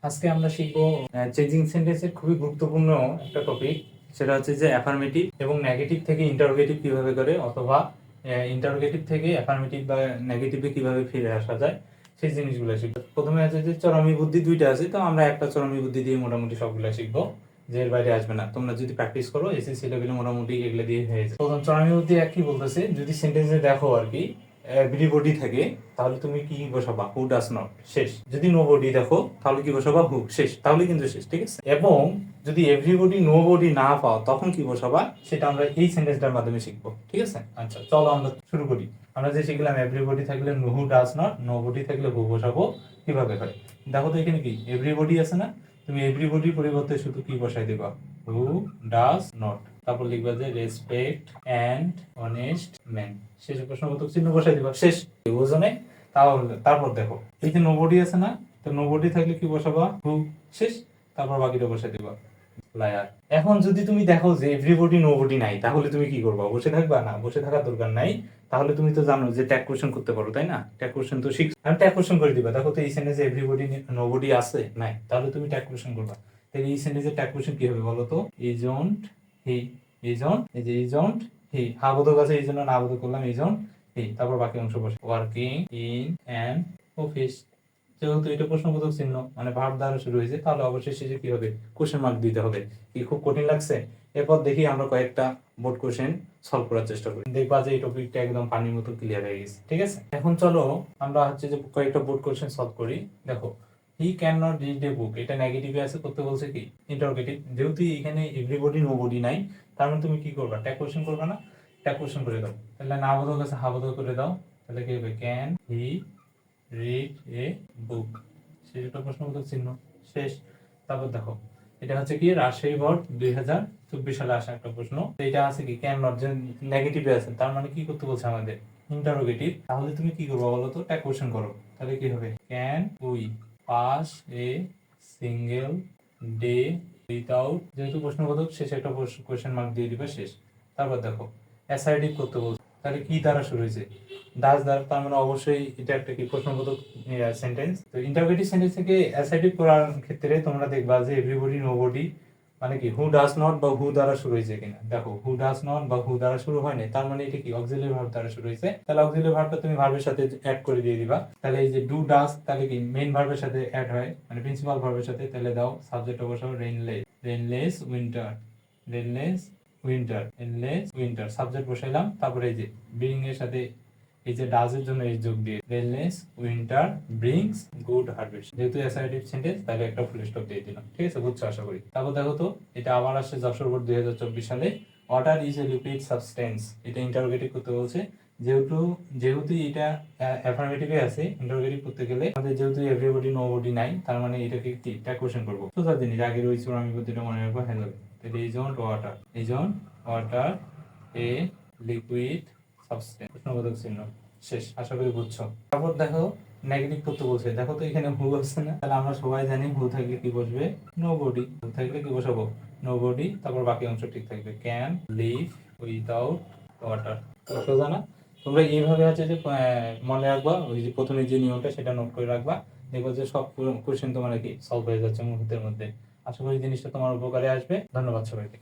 আজকে আমরা শিখবো চেঞ্জিং সেন্টেন্সের খুবই গুরুত্বপূর্ণ একটা টপিক। সেটা হচ্ছে যে অ্যাফার্মেটিভ এবং নেগেটিভ থেকে ইন্টারোগেটিভ কিভাবে করে, অথবা ইন্টারোগেটিভ থেকে অ্যাফার্মেটিভ বা নেগেটিভে কিভাবে ফিরে আসা যায়, সেই জিনিসগুলো শিখবো। প্রথমে আছে যে চরমী বুদ্ধি দুইটা আছে, তো আমরা একটা চরমী বুদ্ধি দিয়ে মোটামুটি সবগুলো শিখবো, যে এর বাইরে আসবে না। তোমরা যদি প্র্যাকটিস করো এসএসসি লেভেলে মোটামুটি এগুলো দিয়ে হয়ে যায়। প্রথম চরমী বুদ্ধি এক কি বলতেছে, যদি সেন্টেন্সে দেখো আর কি এভরিবডি থাকে, তাহলে তুমি কি বসাবা? হু ডাজ নট, শেষ। যদি নোবডি দেখো তাহলে কি বসাবা? হু, শেষ। তাহলে কিন্তু শেষ, ঠিক আছে। এবং যদি এভরিবডি নোবডি না পাও তখন কি বসাবা, সেটা আমরা এই সেন্টেন্সটার মাধ্যমে শিখবো, ঠিক আছে। আচ্ছা চলো আমরা শুরু করি। আমরা যে শিখলাম এভরিবডি থাকলে হু ডাজ নট, নোবডি থাকলে হু বসাবো, কিভাবে হয় দেখো তো। এখানে কি এভরিবডি আছে না, তুমি এভরিবডির পরিবর্তে শুধু কি বসাই দিবা? Who does not. তারপর লিখবা যে রেসপেক্ট অ্যান্ড অনেস্ট ম্যান, শেষে প্রশ্নবোধক চিহ্ন বসাই দিবা, শেষ। বুঝো নাই? তাহলে তারপর দেখো এই যে নোবডি আছে না, তো নোবডি থাকলে কি বসাবা? হু, শেষ। তারপর বাকিটা বসাই দিবা, লায়ার। এখন যদি তুমি দেখো যে এভরিবডি নোবডি নাই, তাহলে তুমি কি করবা? বসে থাকবা? না, বসে থাকার দরকার নাই। তাহলে তুমি তো জানো যে ট্যাগ কোশ্চেন করতে পারো, তাই না? ট্যাগ কোশ্চেন তো শিখ, আমি ট্যাগ কোশ্চেন করে দিবা। দেখো তো এই সেন্টেন্সে এভরিবডি নোবডি আছে নাই, তাহলে তুমি ট্যাগ কোশ্চেন করবা। তাহলে এই সেন্টেন্সে ট্যাগ কোশ্চেন কি হবে বলো তো? ইজন্ট হি, ইজন্ট, এই যে ইজন্ট হি, হা বোধক আছে এই জন্য না বোধক করলাম, ইজন্ট হি। তারপর বাকি অংশ বসে ওয়ার্কিং ইন অ্যান অফিস। যেহেতু এটা প্রশ্নবোধক চিহ্ন মানে ভার্ব দ্বারা শুরু হয়েছে, তাহলে অবশ্যই শেষে কি হবে? কোশ্চেন মার্ক দিতে হবে। কি খুব কঠিন লাগছে? এরপর দেখি আমরা কয়েকটা বোর্ড কোশ্চেন সলভ করার চেষ্টা করি, দেখবা যে এই টপিকটা একদম পানির মতো ক্লিয়ার হয়ে গেছে, ঠিক আছে। এখন চলো আমরা হচ্ছে যে কয়েকটা বোর্ড কোশ্চেন সলভ করি। দেখো, he can not read a book, এটা নেগেটিভে আছে, করতে বলছে কি? ইন্টারোগেটিভ। যেহেতু এখানে এভরিবডি নোবডি নাই, তার মানে তুমি কি করবা? ট্যাগ কোশ্চেন করবা না? ট্যাগ কোশ্চেন করে দাও। তাহলে না বোধক আছে, হা বোধক করে দাও। তাহলে কি হবে? ক্যান হি রিড এ বুক, সেটা প্রশ্নবোধক চিহ্ন, শেষ। তারপর দেখো এটা হচ্ছে কি রাজশাহী বোর্ড 2024 সালে আসা একটা প্রশ্ন। তো এটা আছে কি ক্যান নট, যে নেগেটিভে আছে, তার মানে কি করতে বলছে আমাদের? ইন্টারোগেটিভ। তাহলে তুমি কি করবে বলো তো? ট্যাগ কোশ্চেন করো। তাহলে কি হবে? Can we pass a single day without, যেহেতু প্রশ্নবোধক শেষে একটা কোশ্চেন মার্ক দিয়ে দিবে, শেষ। তারপর দেখো অ্যাসার্টিভ করতে বলছে, তাহলে কি দ্বারা শুরু হয়েছে? ডাজ দ্বারা, তার মানে অবশ্যই এটা একটা কি প্রশ্নবোধক সেন্টেন্স। তো ইন্টারোগেটিভ সেন্টেন্স থেকে অ্যাসার্টিভ করার ক্ষেত্রে তোমরা দেখবা যে এভরিবডি নোবডি মানে কি হু ডাজ নট বা হু দ্বারা শুরু হয়েছে কিনা। দেখো হু ডাজ নট বা হু দ্বারা শুরু হয় নাই, তার মানে এটা কি অক্সিলারি ভার্ব দ্বারা শুরু হয়েছে। তাহলে অক্সিলারি ভার্বটা তুমি ভার্বের সাথে অ্যাড করে দিয়ে দিবা। তাহলে এই যে ডু ডাজ, তাহলে কি মেইন ভার্বের সাথে অ্যাড হয়, মানে প্রিন্সিপাল ভার্বের সাথে। তাহলে দাও সাবজেক্ট বসাও রেইনলেস, রেইনলেস উইন্টার, রেইনলেস উইন্টার, রেইনলেস উইন্টার, সাবজেক্ট বসাইলাম। তারপরে এই যে ব্রিং এর সাথে এই যে ডাজ এর জন্য এই যোগ দিয়ে রেইনলেস উইন্টার ব্রিংস গুড হারভেস্ট, যেহেতু অ্যাসার্টিভ সেন্টেন্স তাহলে একটা ফুল স্টপ দিয়ে দিলাম, ঠিক আছে। বুঝছো আশা করি। তারপর দেখো তো এটা আবার আসছে যশোর বোর্ড 2024 সালে। Water is a liquid substance, এটা ইন্টারোগেটিভ করতে বলছে। যেহেতু যেহেতু এটা অ্যাফার্মেটিভে আছে, ইন্টারোগেটিভ করতে গেলে আমাদের যেহেতু এভরিবডি নোবডি নাই, তার মানে এটাকে কি ট্যাগ কোশ্চেন করবো। তো তার জিনিস আগের ওই চূড়ান্ত পদ্ধতিটা মনে রাখবো, হ্যাঁ যাবে। তাহলে isn't water, isn't water a liquid substance, প্রশ্নবোধক চিহ্ন, শেষ। আশা করি বুঝছো। তারপর দেখো নেগেটিভ করতে বলছে। দেখো তো এখানে হু আসছে না, তাহলে আমরা সবাই জানি হু থাকলে কি বসবে? নোবডি। হু থাকলে কি বসাবো? নোবডি। তারপর বাকি অংশ ঠিক থাকবে, ক্যান লিভ উইদাউট ওয়াটার। সোজা না? তোমরা এইভাবে আছে যে মনে রাখবা, ওই যে প্রথমে যে নিয়মটা সেটা নোট করে রাখবা। দেখবো যে সব কোশ্চেন তোমার কি সলভ হয়ে যাচ্ছে মুহূর্তের মধ্যে। আশা করি জিনিসটা তোমার উপকারে আসবে। ধন্যবাদ সবাইকে।